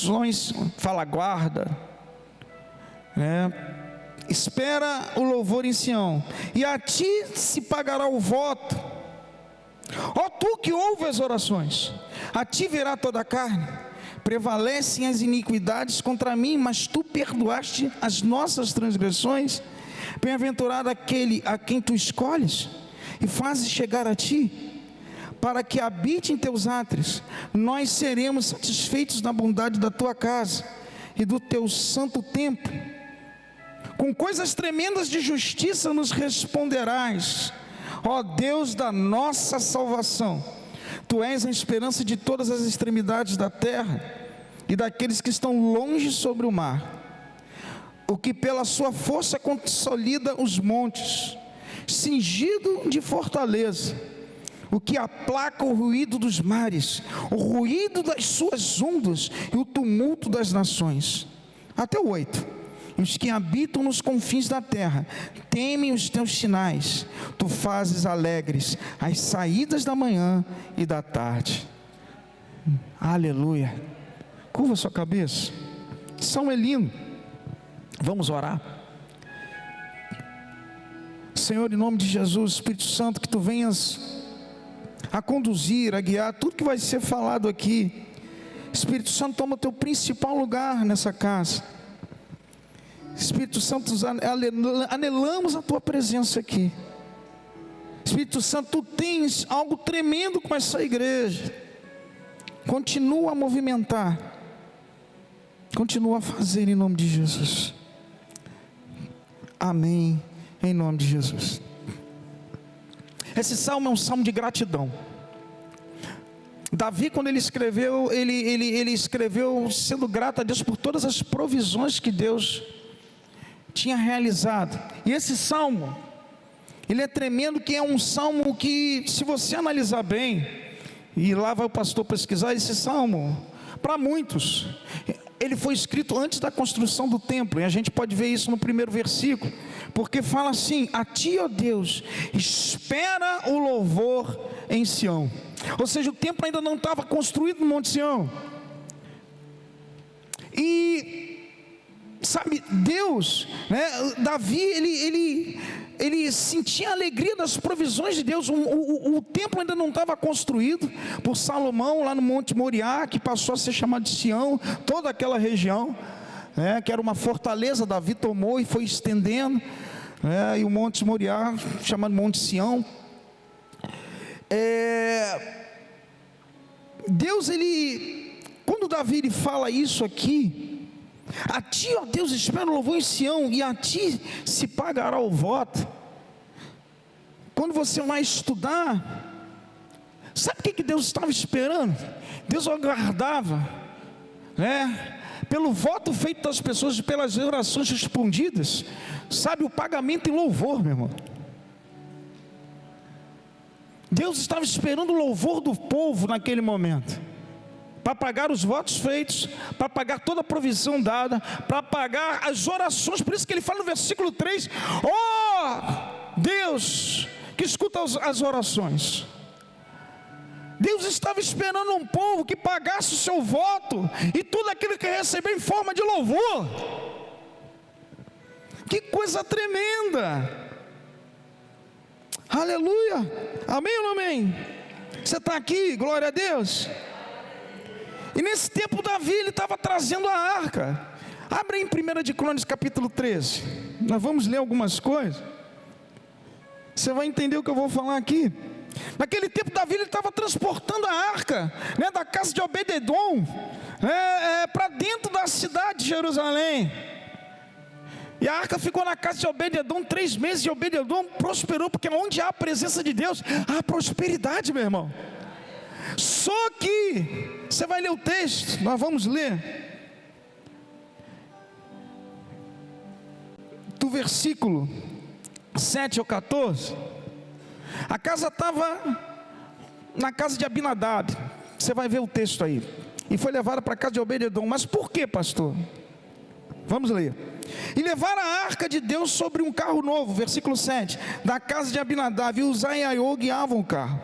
nações, fala guarda, espera o louvor em Sião, e a ti se pagará o voto. Ó tu que ouve as orações, a ti verá toda a carne. Prevalecem as iniquidades contra mim, mas tu perdoaste as nossas transgressões. Bem-aventurado aquele a quem tu escolhes e fazes chegar a ti, para que habite em teus átrios. Nós seremos satisfeitos na bondade da tua casa e do teu santo templo. Com coisas tremendas de justiça nos responderás, ó Deus da nossa salvação. Tu és a esperança de todas as extremidades da terra e daqueles que estão longe sobre o mar. O que pela sua força consolida os montes, cingido de fortaleza. O que aplaca o ruído dos mares, o ruído das suas ondas e o tumulto das nações. Até o 8. Os que habitam nos confins da terra temem os teus sinais. Tu fazes alegres as saídas da manhã e da tarde. Aleluia. Curva sua cabeça. São Elino. Vamos orar. Senhor, em nome de Jesus, Espírito Santo, que tu venhas a conduzir, a guiar tudo que vai ser falado aqui. Espírito Santo, toma o teu principal lugar nessa casa. Espírito Santo, anelamos a tua presença aqui. Espírito Santo, tu tens algo tremendo com essa igreja. Continua a movimentar, continua a fazer em nome de Jesus. Amém, em nome de Jesus. Esse salmo é um salmo de gratidão. Davi, quando ele escreveu, ele escreveu sendo grato a Deus por todas as provisões que Deus tinha realizado. E esse salmo, ele é tremendo, que é um salmo que, se você analisar bem, e lá vai o pastor pesquisar, esse salmo, para muitos, ele foi escrito antes da construção do templo, e a gente pode ver isso no primeiro versículo, porque fala assim: a ti, ó Deus, espera o louvor em Sião. Ou seja, o templo ainda não estava construído no Monte Sião. E sabe, Deus, Davi, ele sentia a alegria das provisões de Deus. O templo ainda não estava construído por Salomão lá no Monte Moriá, que passou a ser chamado de Sião. Toda aquela região, que era uma fortaleza, Davi tomou e foi estendendo, e o Monte Moriá, chamado Monte Sião. Deus, quando Davi ele fala isso aqui: a ti, ó Deus, espera o louvor em Sião, e a ti se pagará o voto. Quando você vai estudar, sabe o que Deus estava esperando? Deus aguardava, pelo voto feito das pessoas, pelas orações respondidas, sabe, o pagamento em louvor, meu irmão. Deus estava esperando o louvor do povo naquele momento, para pagar os votos feitos, para pagar toda a provisão dada, para pagar as orações. Por isso que ele fala no versículo 3: ó Deus, que escuta as orações. Deus estava esperando um povo que pagasse o seu voto, e tudo aquilo que recebeu em forma de louvor. Que coisa tremenda! Aleluia, amém ou não amém? Você está aqui, glória a Deus. E nesse tempo Davi, ele estava trazendo a arca. Abre em 1 de Crônicas capítulo 13. Nós vamos ler algumas coisas. Você vai entender o que eu vou falar aqui. Naquele tempo Davi, ele estava transportando a arca, da casa de Obed-edom, para dentro da cidade de Jerusalém. E a arca ficou na casa de Obed-edom 3 meses, e Obed-edom prosperou, porque onde há a presença de Deus, há prosperidade, meu irmão. Só que, você vai ler o texto, nós vamos ler, do versículo 7 ao 14, a casa estava na casa de Abinadab, você vai ver o texto aí, e foi levada para a casa de Obed-edom. Mas por que, pastor? Vamos ler. E levaram a arca de Deus sobre um carro novo, versículo 7, da casa de Abinadab, e Uzá e Aiô guiavam o carro.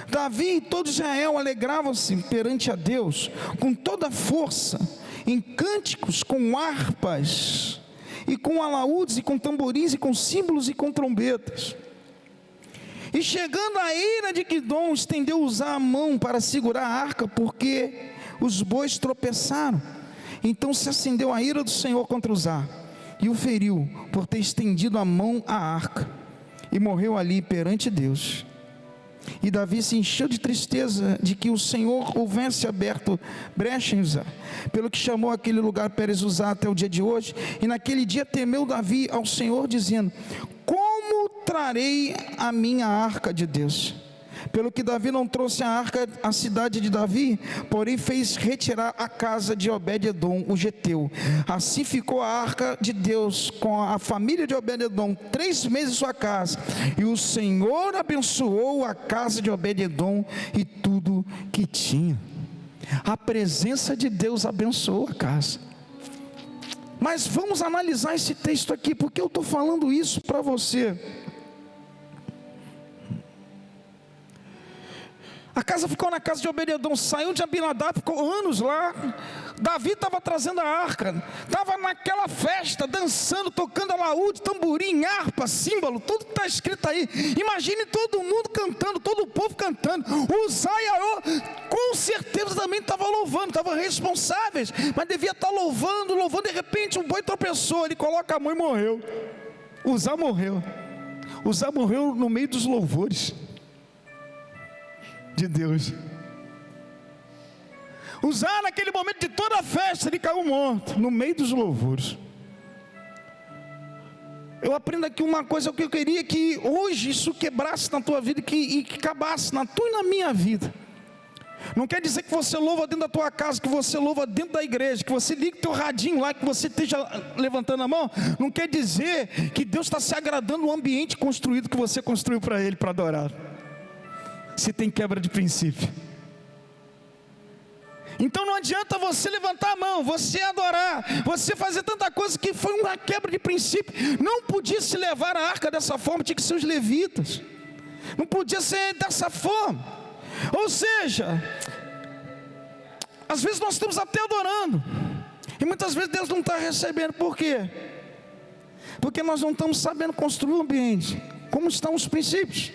Davi e todo Israel alegravam-se perante a Deus com toda a força, em cânticos, com harpas, e com alaúdes, e com tamborins, e com símbolos, e com trombetas. E chegando a ira de Quidom, estendeu Uzá a mão para segurar a arca, porque os bois tropeçaram. Então se acendeu a ira do Senhor contra Uzá, e o feriu, por ter estendido a mão à arca, e morreu ali perante Deus. E Davi se encheu de tristeza de que o Senhor houvesse aberto brecha em Uzá, pelo que chamou aquele lugar Pérez Uzá até o dia de hoje. E naquele dia temeu Davi ao Senhor, dizendo: como trarei a minha arca de Deus? Pelo que Davi não trouxe a arca à cidade de Davi, porém fez retirar a casa de Obed-edom, o geteu. Assim ficou a arca de Deus com a família de Obed-edom 3 meses em sua casa. E o Senhor abençoou a casa de Obed-edom e tudo que tinha. A presença de Deus abençoou a casa. Mas vamos analisar esse texto aqui, porque eu estou falando isso para você. A casa ficou na casa de Obed-edom, saiu de Abinadab, ficou anos lá. Davi estava trazendo a arca, estava naquela festa, dançando, tocando alaúde, tamborim, harpa, símbolo, tudo que está escrito aí. Imagine todo mundo cantando, todo o povo cantando. Uzá e Aiô, com certeza também estava louvando, estavam responsáveis, mas devia estar louvando, de repente um boi tropeçou, ele coloca a mão e morreu. Uzá morreu no meio dos louvores de Deus. Uzá, naquele momento de toda a festa, ele caiu morto, no meio dos louvores. Eu aprendo aqui uma coisa que eu queria que hoje isso quebrasse na tua vida e que acabasse na tua e na minha vida. Não quer dizer que você louva dentro da tua casa, que você louva dentro da igreja, que você liga o teu radinho lá, que você esteja levantando a mão. Não quer dizer que Deus está se agradando do ambiente construído que você construiu para Ele, para adorar. Se tem quebra de princípio. Então não adianta você levantar a mão, você adorar, você fazer tanta coisa que foi uma quebra de princípio. Não podia se levar a arca dessa forma, tinha que ser os levitas. Não podia ser dessa forma. Ou seja, às vezes nós estamos até adorando, e muitas vezes Deus não está recebendo. Por quê? Porque nós não estamos sabendo construir o ambiente. Como estão os princípios?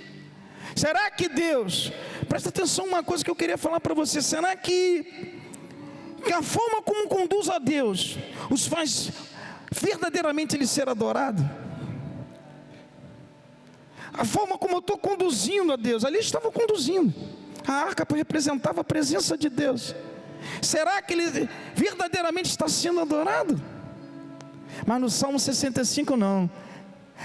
Será que Deus, presta atenção uma coisa que eu queria falar para você, será que a forma como conduz a Deus os faz verdadeiramente Ele ser adorado? A forma como eu estou conduzindo a Deus, ali estava conduzindo, a arca representava a presença de Deus. Será que Ele verdadeiramente está sendo adorado? Mas no Salmo 65 não.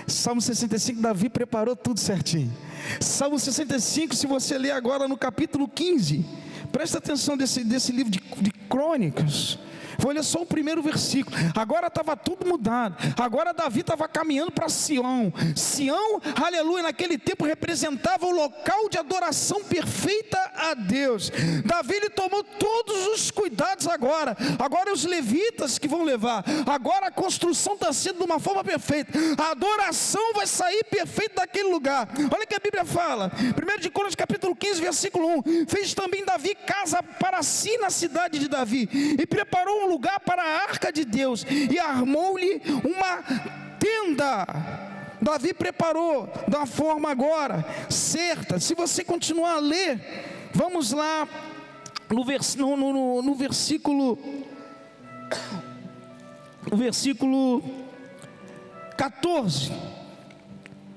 Salmo 65, Davi preparou tudo certinho. Salmo 65, se você ler agora no capítulo 15, presta atenção desse livro de crônicas. Vou ler só o primeiro versículo. Agora estava tudo mudado. Agora Davi estava caminhando para Sião. Sião, aleluia, naquele tempo representava o local de adoração perfeita a Deus. Davi, ele tomou todos os cuidados agora. Agora é os levitas que vão levar. Agora a construção está sendo de uma forma perfeita. A adoração vai sair perfeita daquele lugar. Olha o que a Bíblia fala. 1 de Crônicas, capítulo 15, versículo 1. Fez também Davi casa para si na cidade de Davi, e preparou um lugar para a arca de Deus, e armou-lhe uma tenda. Davi preparou da forma agora certa. Se você continuar a ler, vamos lá no versículo 14.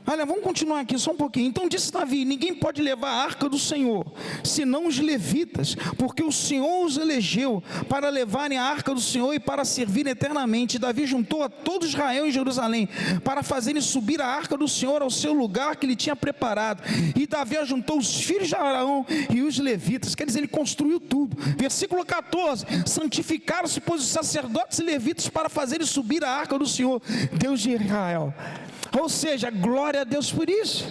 Olha, vamos continuar aqui só um pouquinho. Então disse Davi: ninguém pode levar a arca do Senhor, senão os levitas, porque o Senhor os elegeu para levarem a arca do Senhor e para servir eternamente. Davi juntou a todo Israel em Jerusalém, para fazerem subir a arca do Senhor ao seu lugar que ele tinha preparado. E Davi ajuntou os filhos de Arão e os levitas. Quer dizer, ele construiu tudo. Versículo 14: santificaram-se, pois, os sacerdotes e levitas para fazerem subir a arca do Senhor, Deus de Israel. Ou seja, glória a Deus por isso.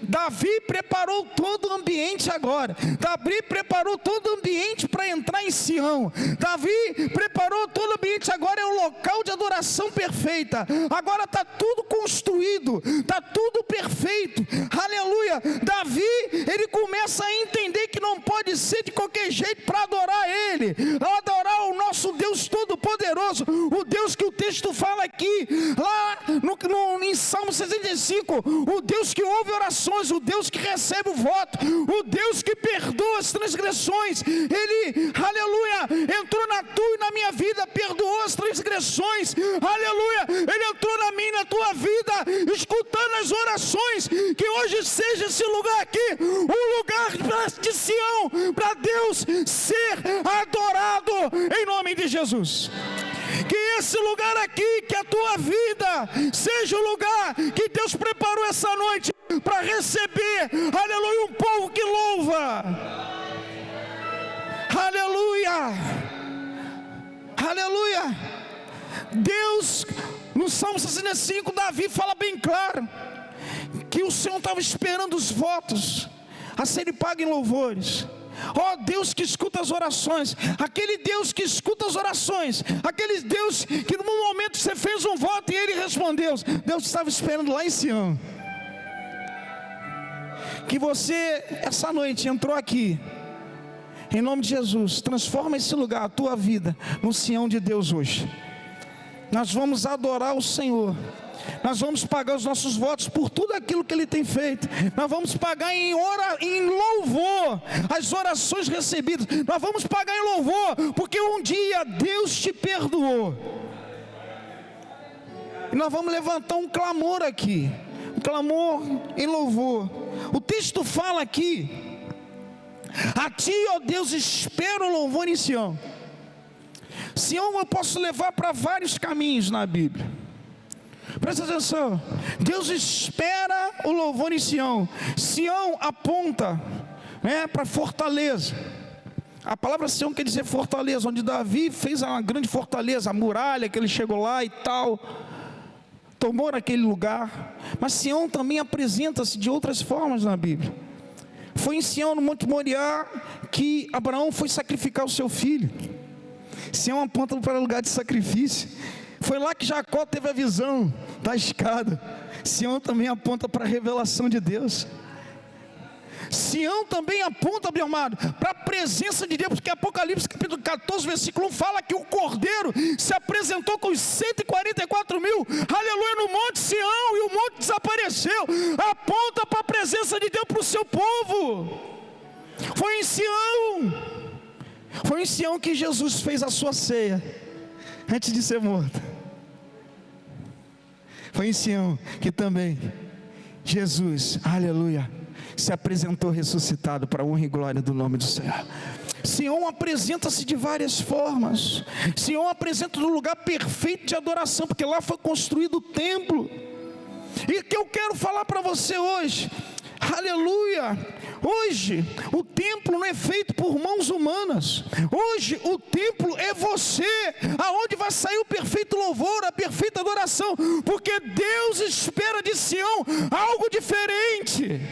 Davi preparou todo o ambiente agora. Davi preparou todo o ambiente para entrar em Sião. Davi preparou todo o ambiente agora, é o local de adoração perfeita. Agora está tudo construído, está tudo perfeito. Aleluia. Davi, ele começa a entender que não pode ser de qualquer jeito para adorar Ele, adorar o nosso Deus Todo-Poderoso. poderoso, o Deus que o texto fala aqui, lá em Salmo 65, o Deus que ouve orações, o Deus que recebe o voto, o Deus que perdoa as transgressões. Ele, aleluia, entrou na tua e na minha vida, perdoou as transgressões, aleluia, Ele entrou na minha e na tua vida, escutando as orações. Que hoje seja esse lugar aqui, um lugar de Sião, para Deus ser adorado, em nome de Jesus. Que esse lugar aqui, que a tua vida seja o lugar que Deus preparou essa noite para receber, aleluia, um povo que louva, aleluia, aleluia. Deus, no Salmo 65, Davi fala bem claro que o Senhor estava esperando os votos a serem pagos em louvores. Ó Deus que escuta as orações, aquele Deus que escuta as orações, aquele Deus que no momento você fez um voto e Ele respondeu. Deus estava esperando lá em Sião. Que você, essa noite, entrou aqui, em nome de Jesus, transforma esse lugar, a tua vida, no Sião de Deus hoje. Nós vamos adorar o Senhor. Nós vamos pagar os nossos votos por tudo aquilo que Ele tem feito. Nós vamos pagar em louvor as orações recebidas. Nós vamos pagar em louvor, porque um dia Deus te perdoou. E nós vamos levantar um clamor aqui, um clamor em louvor. O texto fala aqui: a ti, ó Deus, espero o louvor em Sião. Sião eu posso levar para vários caminhos na Bíblia. Presta atenção, Deus espera o louvor em Sião. Sião aponta, para fortaleza. A palavra Sião quer dizer fortaleza, onde Davi fez uma grande fortaleza, a muralha que ele chegou lá e tal, tomou naquele lugar. Mas Sião também apresenta-se de outras formas na Bíblia. Foi em Sião, no Monte Moriá, que Abraão foi sacrificar o seu filho. Sião aponta para o lugar de sacrifício. Foi lá que Jacó teve a visão da escada. Sião também aponta para a revelação de Deus. Sião também aponta, meu amado, para a presença de Deus, porque Apocalipse capítulo 14, versículo 1 fala que o Cordeiro se apresentou com os 144 mil, aleluia, no Monte Sião, e o monte desapareceu. Aponta para a presença de Deus para o seu povo. Foi em Sião que Jesus fez a sua ceia antes de ser morto. Foi em Sião que também Jesus, aleluia, se apresentou ressuscitado para a honra e glória do nome do Senhor. Sião apresenta-se de várias formas. Sião apresenta um lugar perfeito de adoração, porque lá foi construído o templo. E o que eu quero falar para você hoje, aleluia, hoje o templo não é feito por mãos humanas. Hoje o templo é você, aonde vai sair o perfeito louvor, a perfeita adoração, porque Deus espera de Sião algo diferente.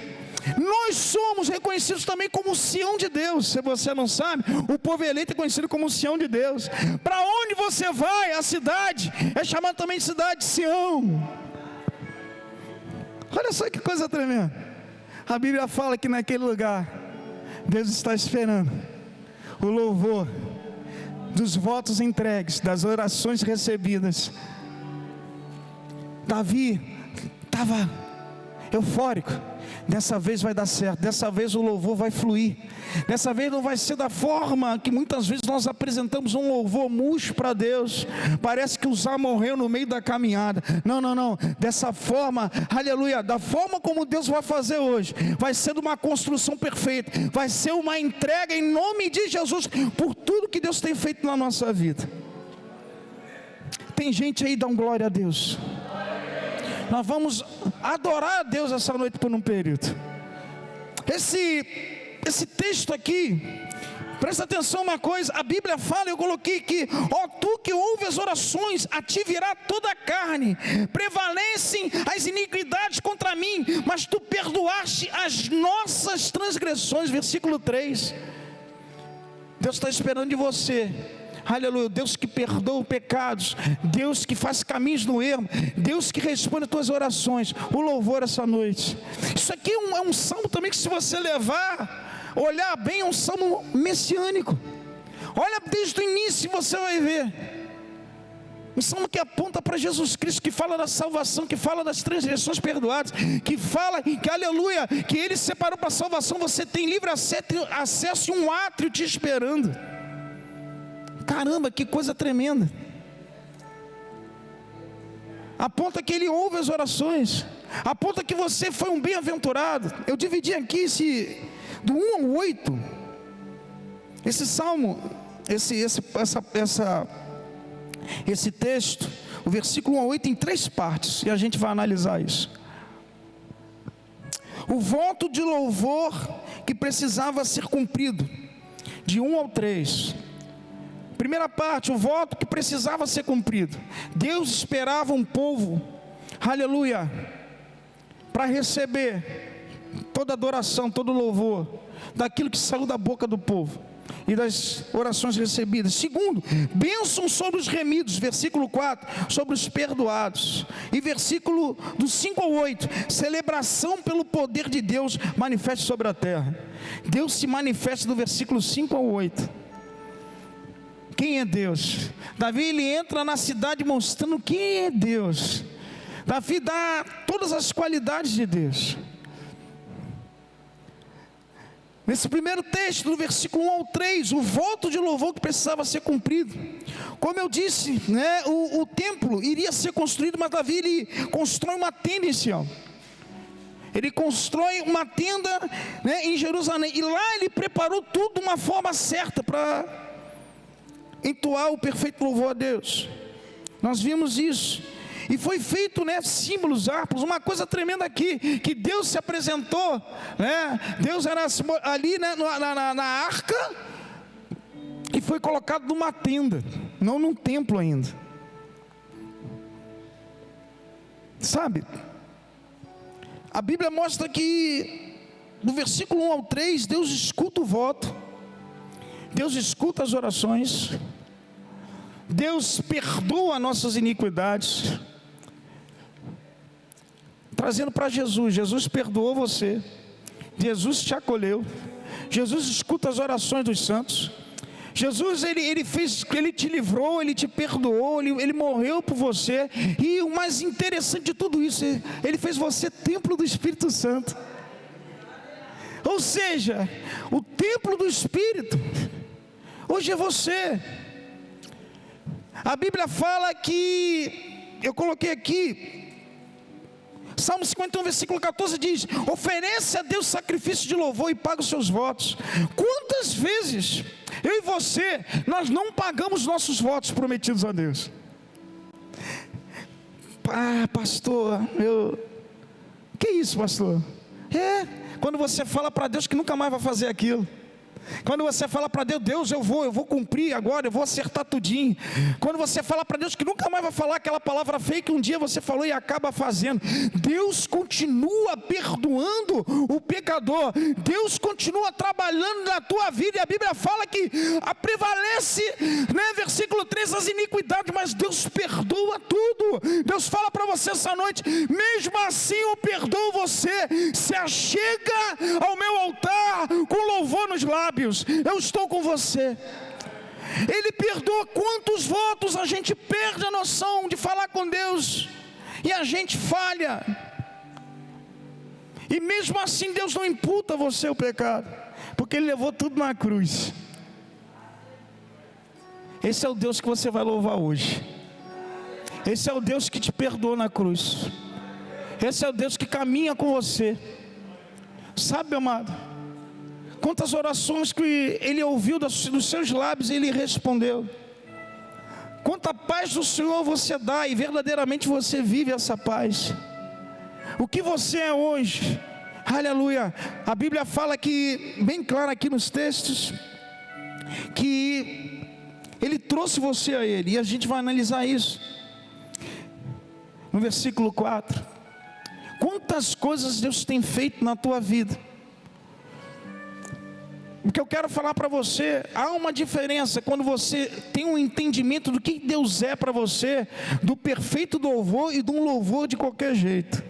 Nós somos reconhecidos também como o Sião de Deus. Se você não sabe, o povo eleito é conhecido como o Sião de Deus. Para onde você vai, a cidade é chamada também de cidade de Sião. Olha só que coisa tremenda. A Bíblia fala que naquele lugar Deus está esperando o louvor dos votos entregues, das orações recebidas. Davi estava eufórico. Dessa vez vai dar certo, dessa vez o louvor vai fluir, dessa vez não vai ser da forma que muitas vezes nós apresentamos um louvor murcho para Deus, parece que o Zá morreu no meio da caminhada. Não, dessa forma, aleluia, da forma como Deus vai fazer hoje, vai ser uma construção perfeita, vai ser uma entrega em nome de Jesus, por tudo que Deus tem feito na nossa vida. Tem gente aí, dá um glória a Deus. Nós vamos adorar a Deus essa noite por um período. Esse texto aqui, presta atenção uma coisa, a Bíblia fala, eu coloquei aqui: ó tu que ouve as orações, a ti virá toda a carne, prevalecem as iniquidades contra mim, mas tu perdoaste as nossas transgressões. Versículo 3, Deus está esperando de você, aleluia, Deus que perdoa pecados, Deus que faz caminhos no erro, Deus que responde as tuas orações. O louvor essa noite, isso aqui é um salmo também que, se você olhar bem, é um salmo messiânico. Olha desde o início, você vai ver Um salmo que aponta para Jesus Cristo, que fala da salvação, que fala das transgressões perdoadas, que fala que, aleluia, que Ele separou para a salvação. Você tem livre acesso e um átrio te esperando. Caramba, que coisa tremenda. Aponta que Ele ouve as orações, aponta que você foi um bem-aventurado. Eu dividi aqui do 1 ao 8, esse salmo, esse texto, o versículo 1 a 8 em 3 partes, e a gente vai analisar isso. O voto de louvor que precisava ser cumprido, de 1 ao 3. Primeira parte, o voto que precisava ser cumprido. Deus esperava um povo, aleluia, para receber toda adoração, todo louvor, daquilo que saiu da boca do povo e das orações recebidas. Segundo, bênção sobre os remidos, versículo 4, sobre os perdoados. E versículo do 5 ao 8, celebração pelo poder de Deus manifeste sobre a terra. Deus se manifesta do versículo 5 ao 8. Quem é Deus? Davi, ele entra na cidade mostrando quem é Deus. Davi dá todas as qualidades de Deus. Nesse primeiro texto, no versículo 1 ao 3, o voto de louvor que precisava ser cumprido. Como eu disse, né, o templo iria ser construído, mas Davi, ele constrói uma tenda em Sião. Ele constrói uma tenda, né, em Jerusalém. E lá ele preparou tudo de uma forma certa para entoar o perfeito louvor a Deus. Nós vimos isso. E foi feito, né, símbolos, harpas, uma coisa tremenda aqui, que Deus se apresentou, né? Deus era ali, né, na arca, e foi colocado numa tenda, não num templo ainda. Sabe, a Bíblia mostra que no versículo 1 ao 3, Deus escuta o voto, Deus escuta as orações, Deus perdoa nossas iniquidades, trazendo para Jesus. Jesus perdoou você, Jesus te acolheu, Jesus escuta as orações dos santos. Jesus, ele te livrou, Ele te perdoou, ele morreu por você. E o mais interessante de tudo isso, Ele fez você templo do Espírito Santo. Ou seja, o templo do Espírito hoje é você. A Bíblia fala que, eu coloquei aqui, Salmo 51, versículo 14 diz: oferece a Deus sacrifício de louvor e paga os seus votos. Quantas vezes eu e você, nós não pagamos nossos votos prometidos a Deus? Pastor, que isso, pastor? Quando você fala para Deus que nunca mais vai fazer aquilo. Quando você fala para Deus, Deus, eu vou cumprir agora, eu vou acertar tudinho. Quando você fala para Deus que nunca mais vai falar aquela palavra feia que um dia você falou e acaba fazendo. Deus continua perdoando o pecador. Deus continua trabalhando na tua vida. E a Bíblia fala que prevalece, né, versículo 3, as iniquidades, mas Deus perdoa tudo. Deus fala para você essa noite: mesmo assim eu perdoo você. Se achega ao meu altar com louvor nos lábios, eu estou com você. Ele perdoa. Quantos votos a gente perde a noção de falar com Deus e a gente falha, e mesmo assim Deus não imputa a você o pecado, porque Ele levou tudo na cruz. Esse é o Deus que você vai louvar hoje. Esse é o Deus que te perdoou na cruz. Esse é o Deus que caminha com você. Sabe, amado, quantas orações que Ele ouviu dos seus lábios e Ele respondeu. Quanta paz do Senhor você dá, e verdadeiramente você vive essa paz. O que você é hoje, aleluia. A Bíblia fala que, bem claro aqui nos textos, que Ele trouxe você a Ele, e a gente vai analisar isso. No versículo 4, quantas coisas Deus tem feito na tua vida. O que eu quero falar para você, há uma diferença quando você tem um entendimento do que Deus é para você, do perfeito louvor e de um louvor de qualquer jeito.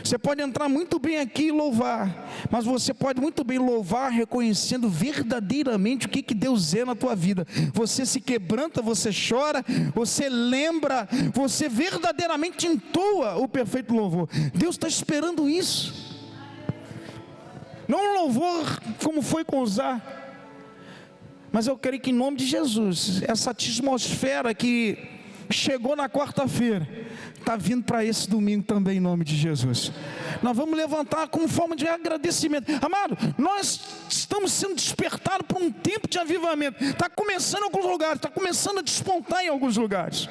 Você pode entrar muito bem aqui e louvar, mas você pode muito bem louvar reconhecendo verdadeiramente o que Deus é na tua vida. Você se quebranta, você chora, você lembra, você verdadeiramente entoa o perfeito louvor. Deus está esperando isso. Não um louvor como foi com Uzá, mas eu creio que em nome de Jesus, essa atmosfera que chegou na quarta-feira, está vindo para esse domingo também, em nome de Jesus. Nós vamos levantar como forma de agradecimento. Amado, nós estamos sendo despertados para um tempo de avivamento. Está começando em alguns lugares, está começando a despontar em alguns lugares.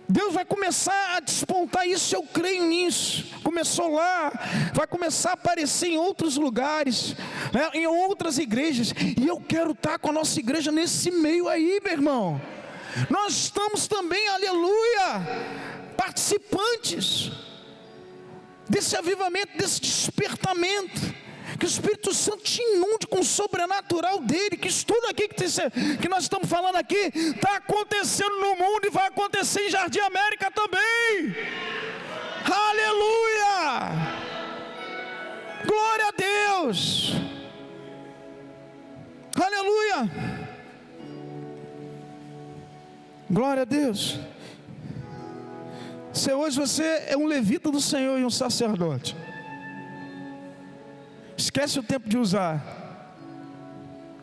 Deus vai começar a despontar isso, eu creio nisso. Começou lá, vai começar a aparecer em outros lugares, né, em outras igrejas. E eu quero estar com a nossa igreja nesse meio aí, meu irmão. Nós estamos também, aleluia, participantes desse avivamento, desse despertamento. Que o Espírito Santo te inunde com o sobrenatural dele. Que isso tudo aqui que nós estamos falando aqui está acontecendo no mundo e vai acontecer em Jardim América também. Aleluia! Glória a Deus! Aleluia! Glória a Deus! Se hoje você é um levita do Senhor e um sacerdote, esquece o tempo de usar.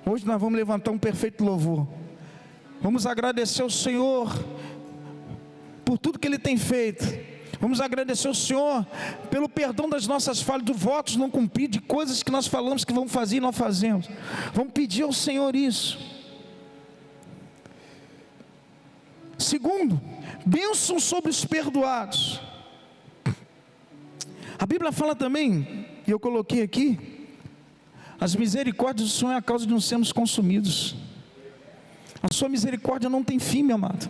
Hoje nós vamos levantar um perfeito louvor. Vamos agradecer ao Senhor por tudo que Ele tem feito. Vamos agradecer ao Senhor pelo perdão das nossas falhas, de votos não cumpridos, de coisas que nós falamos que vamos fazer e não fazemos. Vamos pedir ao Senhor isso. Segundo, bênção sobre os perdoados. A Bíblia fala também, e eu coloquei aqui, as misericórdias do Senhor é a causa de não sermos consumidos. A sua misericórdia não tem fim, meu amado.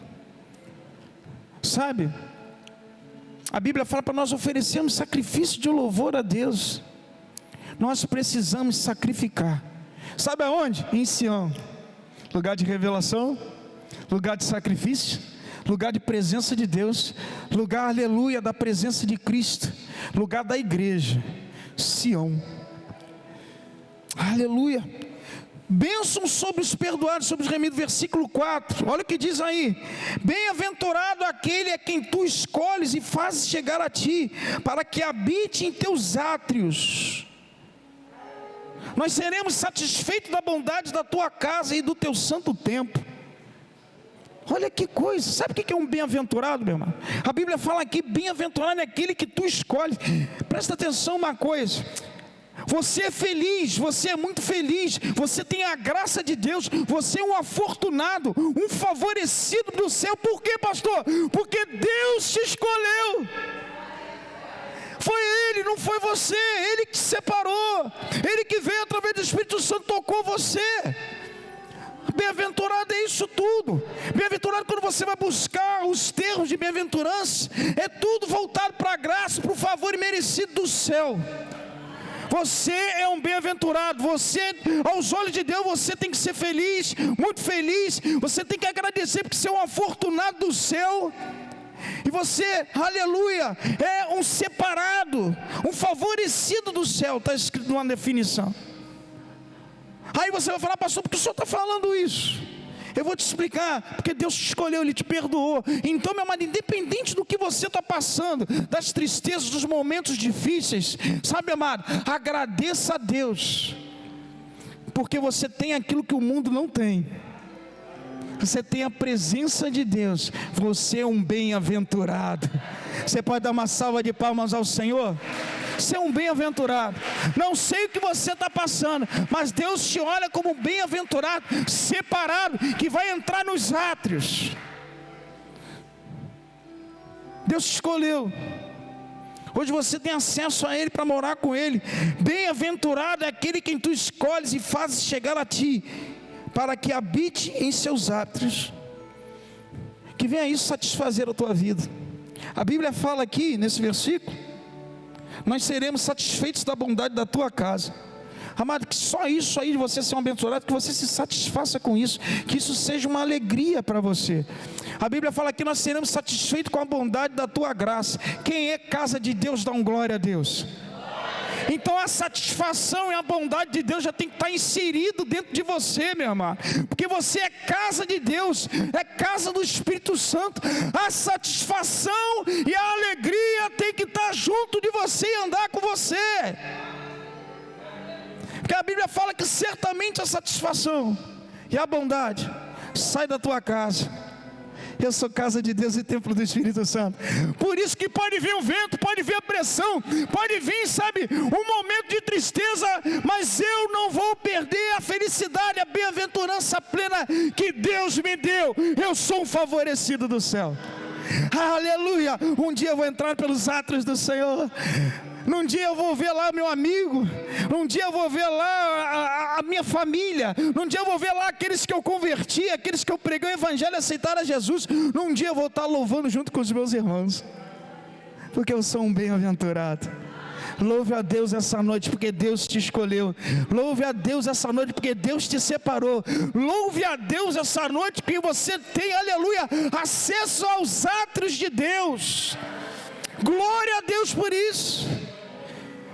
Sabe, a Bíblia fala para nós oferecermos sacrifício de louvor a Deus. Nós precisamos sacrificar. Sabe aonde? Em Sião. Lugar de revelação, lugar de sacrifício, lugar de presença de Deus, lugar, aleluia, da presença de Cristo, lugar da igreja, Sião. Aleluia. Bênção sobre os perdoados, sobre os remidos, versículo 4, olha o que diz aí: bem-aventurado aquele a quem tu escolhes e fazes chegar a ti, para que habite em teus átrios. Nós seremos satisfeitos da bondade da tua casa e do teu santo templo. Olha que coisa, sabe o que é um bem-aventurado, meu irmão? A Bíblia fala aqui, bem-aventurado é aquele que tu escolhes. Presta atenção uma coisa, você é feliz, você é muito feliz, você tem a graça de Deus, você é um afortunado, um favorecido do céu. Por quê, pastor? Porque Deus te escolheu. Foi Ele, não foi você. Ele que te separou, Ele que veio através do Espírito Santo, tocou você. Bem-aventurado é isso tudo. Bem-aventurado, quando você vai buscar os termos de bem-aventurança, é tudo voltado para a graça, para o favor imerecido do céu. Você é um bem-aventurado. Você, aos olhos de Deus, você tem que ser feliz, muito feliz. Você tem que agradecer porque você é um afortunado do céu. E você, aleluia, é um separado, um favorecido do céu. Está escrito numa definição. Aí você vai falar, pastor, por que o senhor está falando isso? Eu vou te explicar, porque Deus te escolheu, Ele te perdoou. Então, meu amado, independente do que você está passando, das tristezas, dos momentos difíceis, sabe, amado, agradeça a Deus, porque você tem aquilo que o mundo não tem. Você tem a presença de Deus. Você é um bem-aventurado. Você pode dar uma salva de palmas ao Senhor? Você é um bem-aventurado. Não sei o que você está passando, mas Deus te olha como bem-aventurado, separado, que vai entrar nos átrios. Deus te escolheu. Hoje você tem acesso a Ele para morar com Ele. Bem-aventurado é aquele quem tu escolhes e fazes chegar a ti, para que habite em seus átrios. Que venha isso satisfazer a tua vida. A Bíblia fala aqui nesse versículo: nós seremos satisfeitos da bondade da tua casa. Amado, que só isso aí de você ser um abençoado, que você se satisfaça com isso, que isso seja uma alegria para você. A Bíblia fala que nós seremos satisfeitos com a bondade da tua graça. Quem é casa de Deus, dá um glória a Deus. Então a satisfação e a bondade de Deus já tem que estar inserido dentro de você, meu amado, porque você é casa de Deus, é casa do Espírito Santo. A satisfação e a alegria tem que estar junto de você e andar com você, porque a Bíblia fala que certamente a satisfação e a bondade sai da tua casa. Eu sou casa de Deus e templo do Espírito Santo. Por isso que pode vir o vento, pode vir a pressão, pode vir, sabe, um momento de tristeza, mas eu não vou perder a felicidade, a bem-aventurança plena que Deus me deu. Eu sou um favorecido do céu. Aleluia! Um dia eu vou entrar pelos átrios do Senhor. Num dia eu vou ver lá meu amigo, num dia eu vou ver lá a minha família, num dia eu vou ver lá aqueles que eu converti, aqueles que eu preguei o evangelho e aceitaram a Jesus. Num dia eu vou estar louvando junto com os meus irmãos, porque eu sou um bem-aventurado. Louve a Deus essa noite, porque Deus te escolheu. Louve a Deus essa noite, porque Deus te separou. Louve a Deus essa noite, porque você tem, aleluia, acesso aos átrios de Deus. Glória a Deus por isso.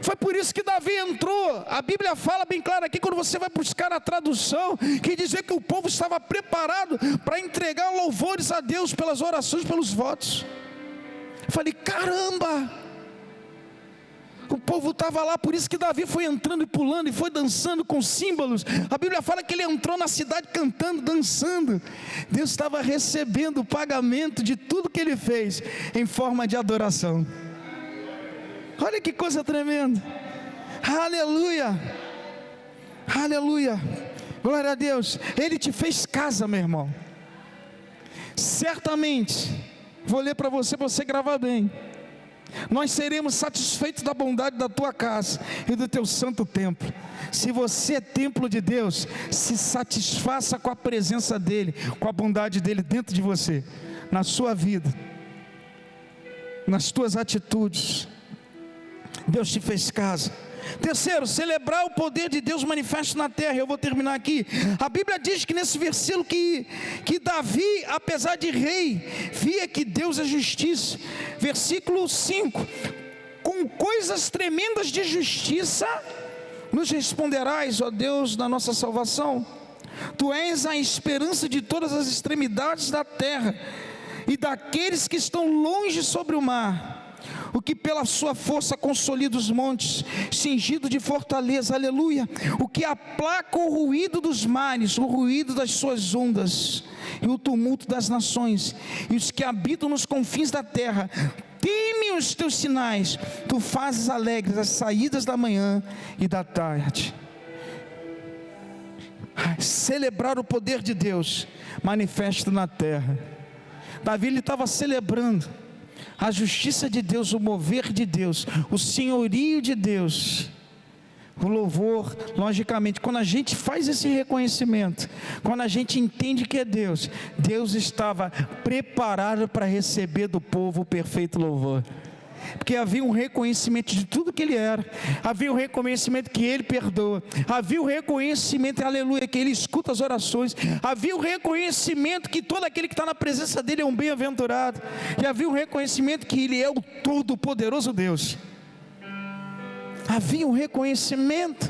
Foi por isso que Davi entrou. A Bíblia fala bem claro aqui, quando você vai buscar a tradução, que dizer que o povo estava preparado para entregar louvores a Deus pelas orações, pelos votos. Eu falei, caramba, o povo estava lá. Por isso que Davi foi entrando e pulando e foi dançando com símbolos. A Bíblia fala que ele entrou na cidade cantando, dançando. Deus estava recebendo o pagamento de tudo que ele fez em forma de adoração. Olha que coisa tremenda. Aleluia, aleluia, glória a Deus. Ele te fez casa, meu irmão. Certamente, vou ler para você gravar bem. Nós seremos satisfeitos da bondade da tua casa e do teu santo templo. Se você é templo de Deus, se satisfaça com a presença dEle, com a bondade dEle dentro de você, na sua vida, nas tuas atitudes. Deus te fez casa. Terceiro, celebrar o poder de Deus manifesto na terra. Eu vou terminar aqui. A Bíblia diz que nesse versículo que Davi, apesar de rei, via que Deus é justiça. Versículo 5: com coisas tremendas de justiça nos responderás, ó Deus da nossa salvação. Tu és a esperança de todas as extremidades da terra e daqueles que estão longe sobre o mar. O que pela sua força consolida os montes, cingido de fortaleza, aleluia. O que aplaca o ruído dos mares, o ruído das suas ondas, e o tumulto das nações, e os que habitam nos confins da terra, temem os teus sinais. Tu fazes alegres as saídas da manhã e da tarde. Celebrar o poder de Deus manifesto na terra. Davi, ele estava celebrando a justiça de Deus, o mover de Deus, o senhorio de Deus. O louvor, logicamente, quando a gente faz esse reconhecimento, quando a gente entende que é Deus, Deus estava preparado para receber do povo o perfeito louvor. Porque havia um reconhecimento de tudo que Ele era, havia um reconhecimento que Ele perdoa, havia um reconhecimento, aleluia, que Ele escuta as orações, havia um reconhecimento que todo aquele que está na presença dEle é um bem-aventurado, e havia um reconhecimento que Ele é o todo-poderoso Deus. Havia um reconhecimento.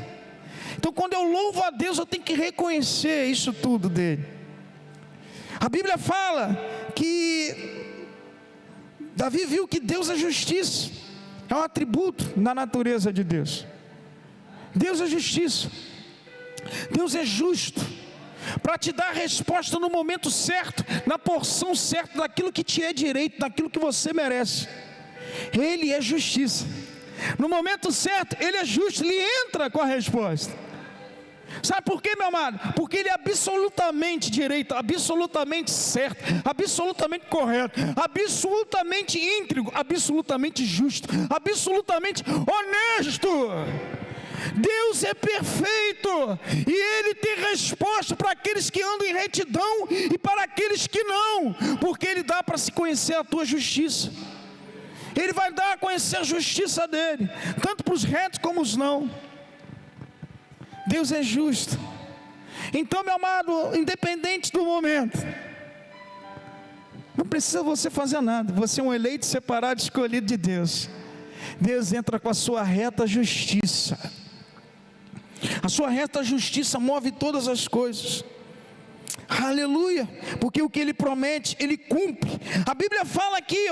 Então, quando eu louvo a Deus, eu tenho que reconhecer isso tudo dEle. A Bíblia fala que Davi viu que Deus é justiça, é um atributo na natureza de Deus. Deus é justiça, Deus é justo, para te dar a resposta no momento certo, na porção certa, daquilo que te é direito, daquilo que você merece. Ele é justiça, no momento certo, Ele é justo, Ele entra com a resposta. Sabe por quê, meu amado? Porque Ele é absolutamente direito, absolutamente certo, absolutamente correto, absolutamente íntegro, absolutamente justo, absolutamente honesto. Deus é perfeito, e Ele tem resposta para aqueles que andam em retidão e para aqueles que não, porque Ele dá para se conhecer a tua justiça. Ele vai dar a conhecer a justiça dEle, tanto para os retos como os não. Deus é justo. Então, meu amado, independente do momento, precisa você fazer nada. Você é um eleito, separado, escolhido de Deus. Deus entra com a sua reta justiça. A sua reta justiça move todas as coisas. Aleluia, porque o que Ele promete, Ele cumpre. A Bíblia fala aqui,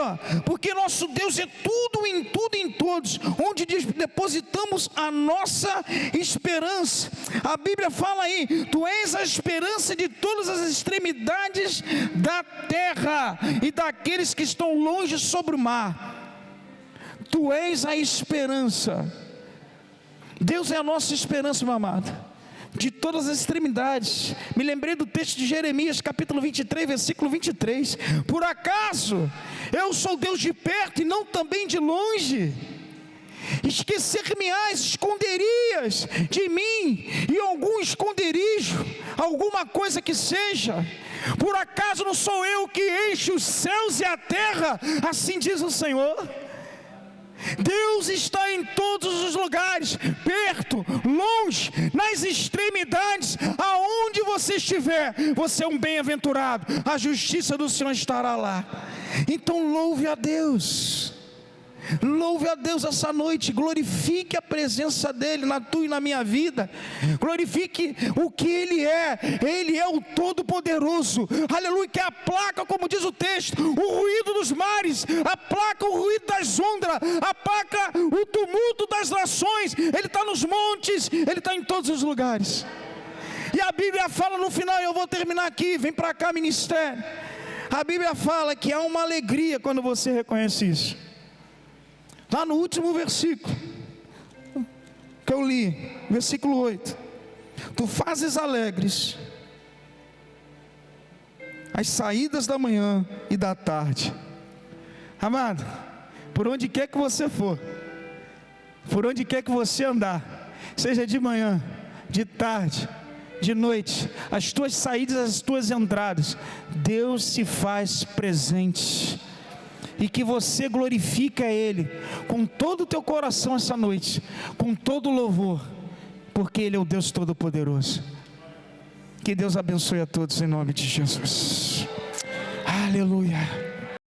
porque nosso Deus é tudo, em tudo e em todos, onde depositamos a nossa esperança. A Bíblia fala aí, tu és a esperança de todas as extremidades da terra e daqueles que estão longe sobre o mar. Tu és a esperança. Deus é a nossa esperança, meu amado, de todas as extremidades. Me lembrei do texto de Jeremias, capítulo 23, versículo 23. Por acaso eu sou Deus de perto e não também de longe? Esquecer-me-ás, esconderias de mim em algum esconderijo, alguma coisa que seja? Por acaso não sou eu que encho os céus e a terra? Assim diz o Senhor. Deus está em todos os lugares, perto, longe, nas extremidades, aonde você estiver, você é um bem-aventurado, a justiça do Senhor estará lá. Então louve a Deus. Louve a Deus essa noite, glorifique a presença dEle na tua e na minha vida, glorifique o que Ele é o Todo-Poderoso, aleluia, que aplaca, como diz o texto, o ruído dos mares, aplaca o ruído das ondas, aplaca o tumulto das nações. Ele está nos montes, Ele está em todos os lugares. E a Bíblia fala no final, e eu vou terminar aqui, vem para cá ministério, a Bíblia fala que há uma alegria quando você reconhece isso. Lá no último versículo que eu li, versículo 8: tu fazes alegres as saídas da manhã e da tarde. Amado, por onde quer que você for, por onde quer que você andar, seja de manhã, de tarde, de noite, as tuas saídas, as tuas entradas, Deus se faz presente. E que você glorifique a Ele com todo o teu coração essa noite, com todo o louvor, porque Ele é o Deus Todo-Poderoso. Que Deus abençoe a todos em nome de Jesus. Aleluia.